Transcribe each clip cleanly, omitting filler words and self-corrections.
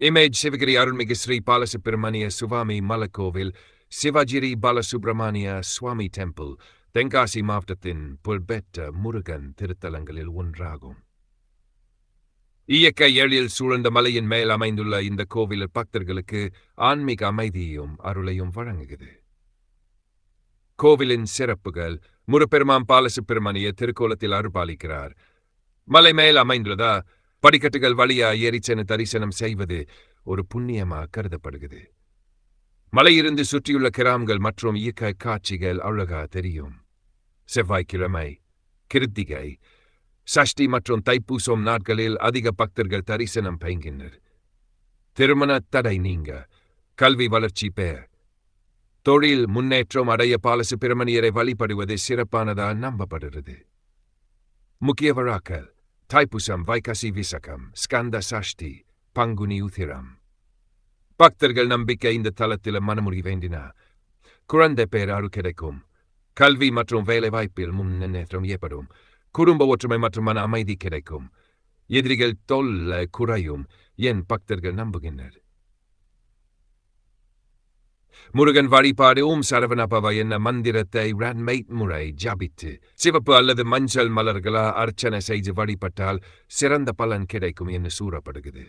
Image Sivagiri அருள்மிகு ஸ்ரீ பாலசுப்பிரமணிய சுவாமி மலக்கோவில் சிவகிரி பாலசுப்பிரமணிய சுவாமி temple Tenkasi மாவட்டத்தின் புகழ்பெற்ற முருகன் திருத்தலங்களில் ஒன்றாகும். இயற்கை எழில் சூழ்ந்த மலையின் மேல் அமைந்துள்ள இந்த கோவில் பக்தர்களுக்கு ஆன்மீக அமைதியையும் அருளையும் வழங்குகிறது. கோவிலின் சிறப்புகள்: முருகப்பெருமான் பாலசுப்பிரமணிய திருக்கோலத்தில் அருள்பாலிக்கிறார். மலை மேல் அமைந்துள்ளதா படிக்கட்டுகள் வழியா ஏறிச்சென்று தரிசனம் செய்வது ஒரு புண்ணியமாக கருதப்படுகிறது. மலையிருந்து சுற்றியுள்ள கிராமங்கள் மற்றும் இயற்கை காட்சிகள் அழகா தெரியும். செவ்வாய்க்கிழமை, கிருத்திகை, சஷ்டி மற்றும் தைப்பூசம் நாட்களில் அதிக பக்தர்கள் தரிசனம் பெறுகின்றனர். திருமண தடை நீங்க, கல்வி வளர்ச்சி பெற, தொழில் முன்னேற்றம் அடைய பாலசுப்பிரமணியரை வழிபடுவது சிறப்பானதாக நம்பப்படுகிறது. முக்கிய விழாக்கள்: தைப்பூசம், வைகாசி விசாகம், ஸ்கந்த சஷ்டி, பங்குனி உத்திரம். பக்தர்கள் நம்பிக்கை இந்த தலத்தில் மனமுறி வேண்டினா குழந்தை பேர் அருள் கிடைக்கும். கல்வி மற்றும் வேலைவாய்ப்பில் முன்னேற்றம் ஏற்படும். குடும்ப ஒற்றுமை மற்றும் மன அமைதி கிடைக்கும். எதிரிகள் தொல்லை குறையும் என் பக்தர்கள் நம்புகின்றனர். முருகன் வழிபாடு ஓம் சரவணபவ என்ற மந்திரத்தை 2 முறை ஜபித்து சிவப்பு அல்லது மஞ்சள் மலர்களா அர்ச்சனை செய்து வழிபட்டால் சிறந்த பலன் கிடைக்கும் என்று கூறப்படுகிறது.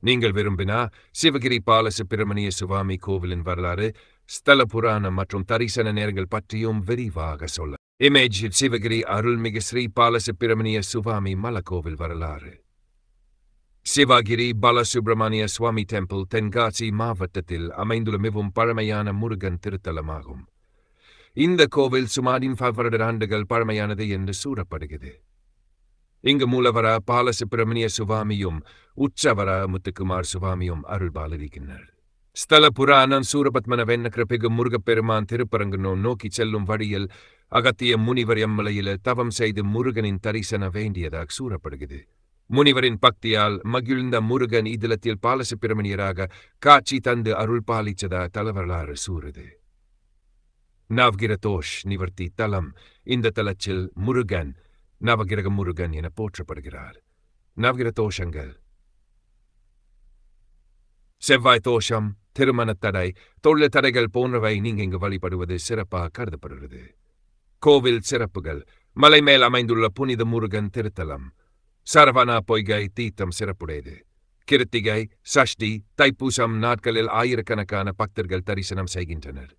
நீங்கள் விரும்பினா சிவகிரி பாலசுப்பிரமணிய சுவாமி கோவிலின் வரலாறு, ஸ்தல புராணம் மற்றும் தரிசன நேரங்கள் பற்றியும் விரிவாக சொல்ல. இமேஜ் சிவகிரி அருள்மிகு ஸ்ரீ பாலசுப்பிரமணிய சுவாமி மலக்கோவில் வரலாறு. சிவகிரி பாலசுப்பிரமணிய சுவாமி டெம்பிள் தென்காசி மாவட்டத்தில் அமைந்துள்ள மிகவும் பழமையான முருகன் திருத்தலமாகும். இந்த கோவில் சுமார் 500 ஆண்டுகள் பழமையானது என்று கூறப்படுகிறது. இங்கு மூலவர பாலசுப்பிரமணிய சுவாமியும் உற்சவர முத்துக்குமார் சுவாமியும் அருள்பாலிக்கின்றனர். ஸ்தல புராணம் சூரபத்மன வெண்ணக்கிரபிகு முருகப்பெருமான் திருப்பரங்கனோ நோக்கி செல்லும் வழியில் அகத்திய முனிவர் எம்மலையில் தவம் செய்து முருகனின் தரிசன வேண்டியதாக கூறப்படுகிறது. முனிவரின் பக்தியால் மகிழ்ந்த முருகன் இதலத்தில் பாலசுப்பிரமணியராக காட்சி தந்து அருள் பாலிச்சதா தலவரலாறு சூறுது. நவகிரதோஷ் நிவர்த்தி தலம். இந்த தலத்தில் முருகன் நவகிரக முருகன் என போற்றப்படுகிறார். நவகிரதோஷங்கள்: செவ்வாய் தோஷம், திருமண தடை, தொழில் தடைகள் போன்றவை நீங்க இங்கு வழிபடுவது சிறப்பாக கருதப்படுகிறது. கோவில் சிறப்புகள்: மலை மேல் அமைந்துள்ள புனித முருகன் திருத்தலம். சரவணா பொய்கை தீர்த்தம் சிறப்புடையது. கிருத்திகை, சஷ்டி, தைப்பூசம் நாட்களில் ஆயிரக்கணக்கான பக்தர்கள் தரிசனம் செய்கின்றனர்.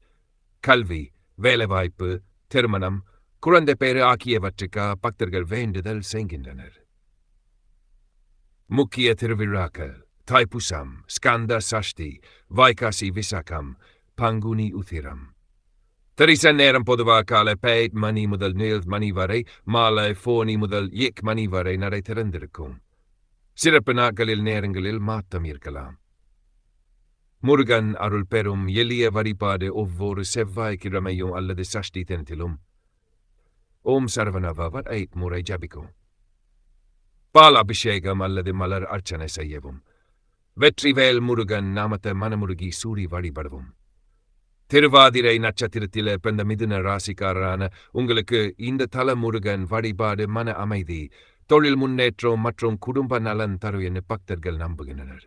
கல்வி, வேலைவாய்ப்பு, திருமணம், குழந்தை பேறு ஆகியவற்றுக்காக பக்தர்கள் வேண்டுதல் செய்கின்றனர். முக்கிய திருவிழாக்கள்: தைப்பூசம், ஸ்கந்த சஷ்டி, வைகாசி விசாகம், பங்குனி உத்திரம். தரிசன நேரம் பொதுவாக காலை 8 மணி முதல் 9 மணி வரை, மாலை 4 முதல் 8 மணி வரை நடை திறந்திருக்கும். சிறப்பு நாட்களில் நேரங்களில் மாற்றம் இருக்கலாம். முருகன் அருள் பெறும் எளிய வழிபாடு ஒவ்வொரு செவ்வாய்க்கிழமையும் அல்லது சஷ்டி தினத்திலும் ஓம் சரவணபவ 8 முறை ஜபிக்கும். பால் அபிஷேகம் அல்லது மலர் அர்ச்சனை செய்யவும். வெற்றிவேல் முருகன் நாமத்தை மனமுருகி சூடி வழிபடவும். திருவாதிரை நட்சத்திரத்தில் பிறந்த மிதுன ராசிக்காரரான உங்களுக்கு இந்த தல முருகன் வழிபாடு மன அமைதி, தொழில் முன்னேற்றம் மற்றும் குடும்ப நலன் தரும் என பக்தர்கள் நம்புகின்றனர்.